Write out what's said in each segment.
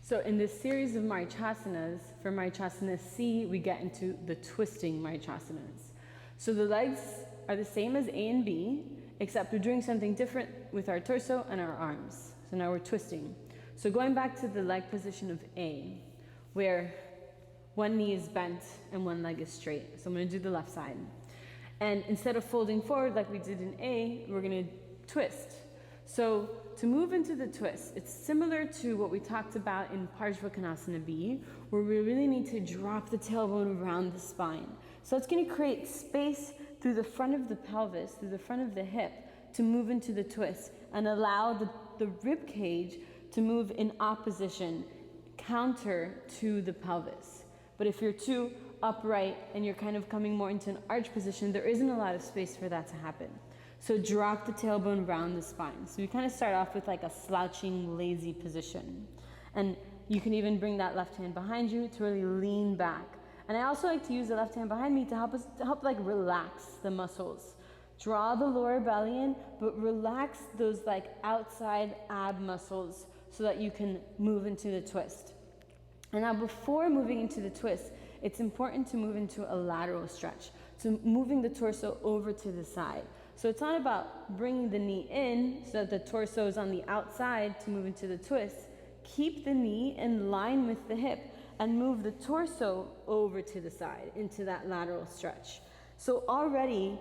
So in this series of Marichasanas, for Marichasana C, we get into the twisting Marichasanas. So the legs are the same as A and B, except we're doing something different with our torso and our arms. So now we're twisting. So going back to the leg position of A, where one knee is bent and one leg is straight. So I'm going to do the left side. And instead of folding forward like we did in A, we're going to twist. So to move into the twist, it's similar to what we talked about in Parsvakonasana B, where we really need to drop the tailbone around the spine. So it's going to create space through the front of the pelvis, through the front of the hip, to move into the twist and allow the rib cage to move in opposition, counter to the pelvis. But if you're too upright and you're kind of coming more into an arch position, there isn't a lot of space for that to happen. So drop the tailbone around the spine. So we kind of start off with like a slouching, lazy position. And you can even bring that left hand behind you to really lean back. And I also like to use the left hand behind me to help like relax the muscles. Draw the lower belly in, but relax those like outside ab muscles so that you can move into the twist. And now before moving into the twist, it's important to move into a lateral stretch. So moving the torso over to the side. So it's not about bringing the knee in so that the torso is on the outside to move into the twist. Keep the knee in line with the hip and move the torso over to the side into that lateral stretch. So already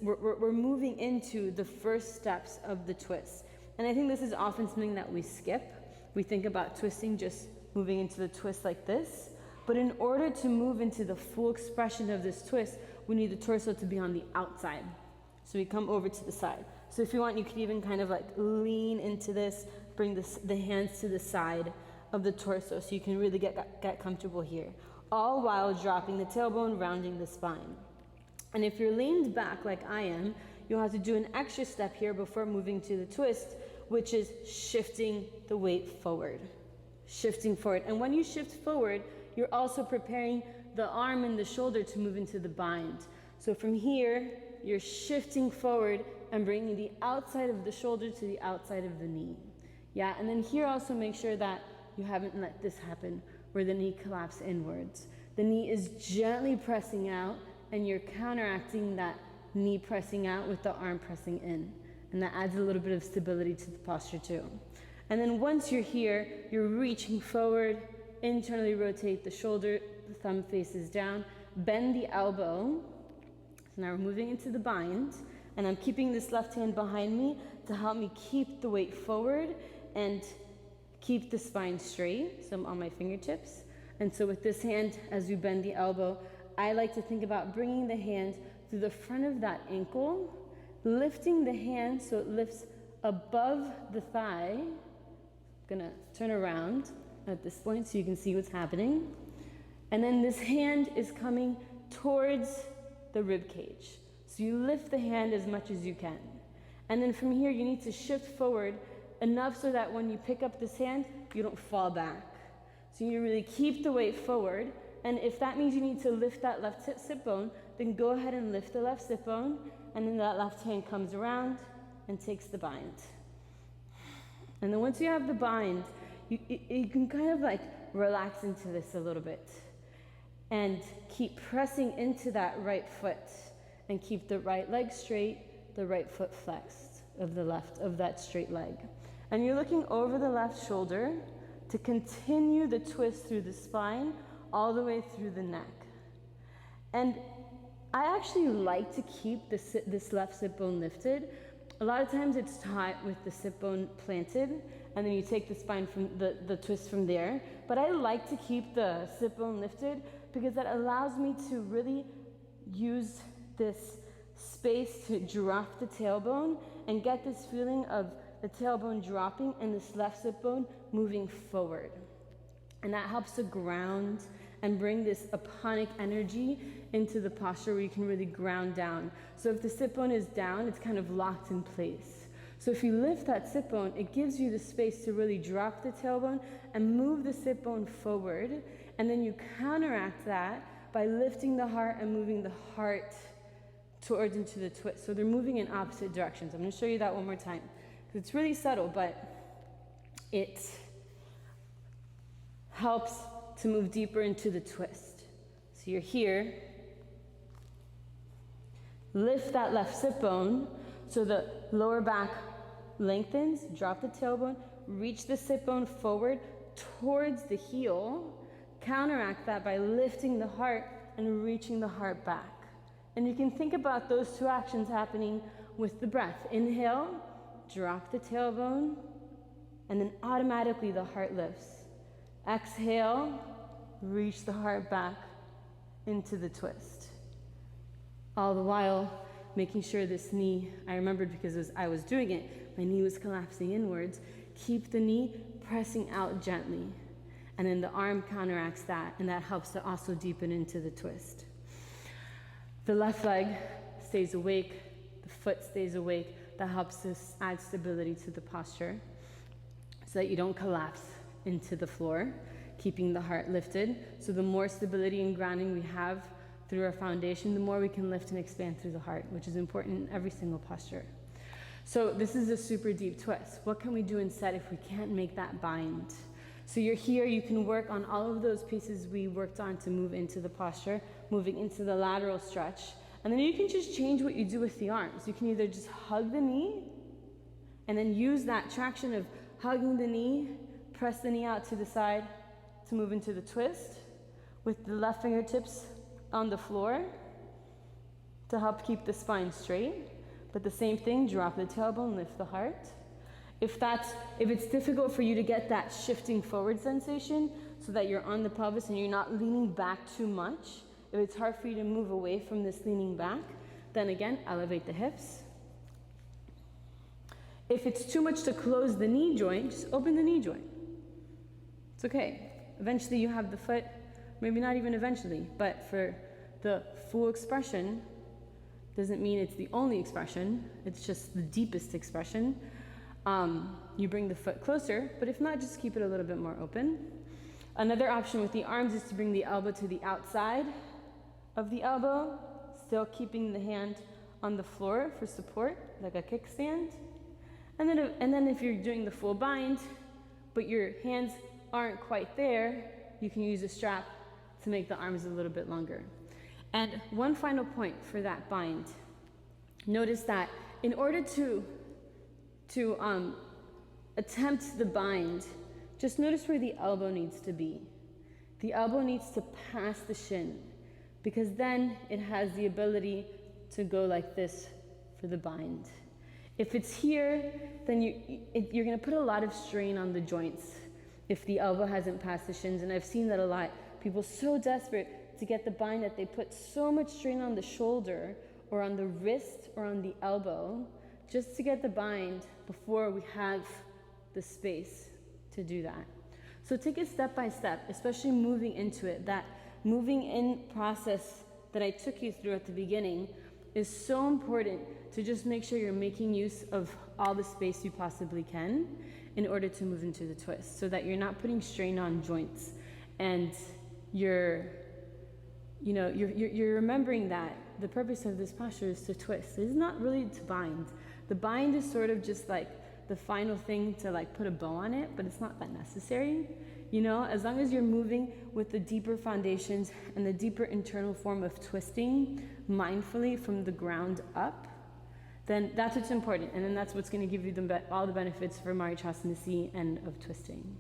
we're moving into the first steps of the twist. And I think this is often something that we skip. We think about twisting just moving into the twist like this. But in order to move into the full expression of this twist, we need the torso to be on the outside. So we come over to the side. So if you want, you can even kind of like lean into this, bring the hands to the side of the torso so you can really get comfortable here. All while dropping the tailbone, rounding the spine. And if you're leaned back like I am, you'll have to do an extra step here before moving to the twist, which is shifting the weight forward. Shifting forward. And when you shift forward, you're also preparing the arm and the shoulder to move into the bind. So from here, you're shifting forward and bringing the outside of the shoulder to the outside of the knee. Yeah, and then here also make sure that you haven't let this happen where the knee collapses inwards. The knee is gently pressing out and you're counteracting that knee pressing out with the arm pressing in. And that adds a little bit of stability to the posture too. And then once you're here, you're reaching forward, internally rotate the shoulder, the thumb faces down, bend the elbow. So now we're moving into the bind, and I'm keeping this left hand behind me to help me keep the weight forward and keep the spine straight. So I'm on my fingertips. And so with this hand, as we bend the elbow, I like to think about bringing the hand through the front of that ankle, lifting the hand so it lifts above the thigh. I'm gonna turn around at this point so you can see what's happening. And then this hand is coming towards the rib cage. So you lift the hand as much as you can. And then from here you need to shift forward enough so that when you pick up this hand, you don't fall back. So you really keep the weight forward. And if that means you need to lift that left sit bone, then go ahead and lift the left sit bone, and then that left hand comes around and takes the bind. And then once you have the bind, you can kind of like relax into this a little bit and keep pressing into that right foot and keep the right leg straight, the right foot flexed of that straight leg. And you're looking over the left shoulder to continue the twist through the spine all the way through the neck. And I actually like to keep this left sit bone lifted. A lot of times it's taught with the sit bone planted, and then you take the spine from the twist from there. But I like to keep the sit bone lifted because that allows me to really use this space to drop the tailbone and get this feeling of the tailbone dropping and this left sit bone moving forward. And that helps to ground and bring this aponic energy into the posture where you can really ground down. So if the sit bone is down, it's kind of locked in place. So if you lift that sit bone, it gives you the space to really drop the tailbone and move the sit bone forward. And then you counteract that by lifting the heart and moving the heart towards into the twist. So they're moving in opposite directions. I'm going to show you that one more time. It's really subtle, but it helps to move deeper into the twist. So you're here. Lift that left sit bone so the lower back lengthens. Drop the tailbone. Reach the sit bone forward towards the heel. Counteract that by lifting the heart and reaching the heart back. And you can think about those two actions happening with the breath. Inhale, drop the tailbone, and then automatically the heart lifts. Exhale, reach the heart back into the twist. All the while making sure this knee, I remembered because as I was doing it, my knee was collapsing inwards. Keep the knee pressing out gently. And then the arm counteracts that, and that helps to also deepen into the twist. The left leg stays awake, the foot stays awake. That helps us add stability to the posture so that you don't collapse into the floor, keeping the heart lifted. So the more stability and grounding we have through our foundation, the more we can lift and expand through the heart, which is important in every single posture. So this is a super deep twist. What can we do instead if we can't make that bind? So you're here, you can work on all of those pieces we worked on to move into the posture, moving into the lateral stretch. And then you can just change what you do with the arms. You can either just hug the knee and then use that traction of hugging the knee, press the knee out to the side to move into the twist with the left fingertips on the floor to help keep the spine straight. But the same thing, drop the tailbone, lift the heart. If it's difficult for you to get that shifting forward sensation so that you're on the pelvis and you're not leaning back too much, if it's hard for you to move away from this leaning back, then again, elevate the hips. If it's too much to close the knee joint, just open the knee joint. It's okay. Eventually you have the foot, maybe not even eventually, but for the full expression, doesn't mean it's the only expression, it's just the deepest expression. You bring the foot closer, but if not, just keep it a little bit more open. Another option with the arms is to bring the elbow to the outside of the elbow, still keeping the hand on the floor for support, like a kickstand. And then if you're doing the full bind, but your hands aren't quite there, you can use a strap to make the arms a little bit longer. And one final point for that bind. Notice that in order to attempt the bind, just notice where the elbow needs to be. The elbow needs to pass the shin, because then it has the ability to go like this for the bind. If it's here, then you're going to put a lot of strain on the joints if the elbow hasn't passed the shins. And I've seen that a lot. People so desperate to get the bind that they put so much strain on the shoulder or on the wrist or on the elbow just to get the bind before we have the space to do that. So take it step by step, especially moving into it. That moving in process that I took you through at the beginning is so important to just make sure you're making use of all the space you possibly can in order to move into the twist, so that you're not putting strain on joints, and you're remembering that the purpose of this posture is to twist. It's not really to bind. The bind is sort of just like the final thing to like put a bow on it, but it's not that necessary. You know, as long as you're moving with the deeper foundations and the deeper internal form of twisting mindfully from the ground up, then that's what's important. And then that's what's going to give you all the benefits for Marichasana C and of twisting.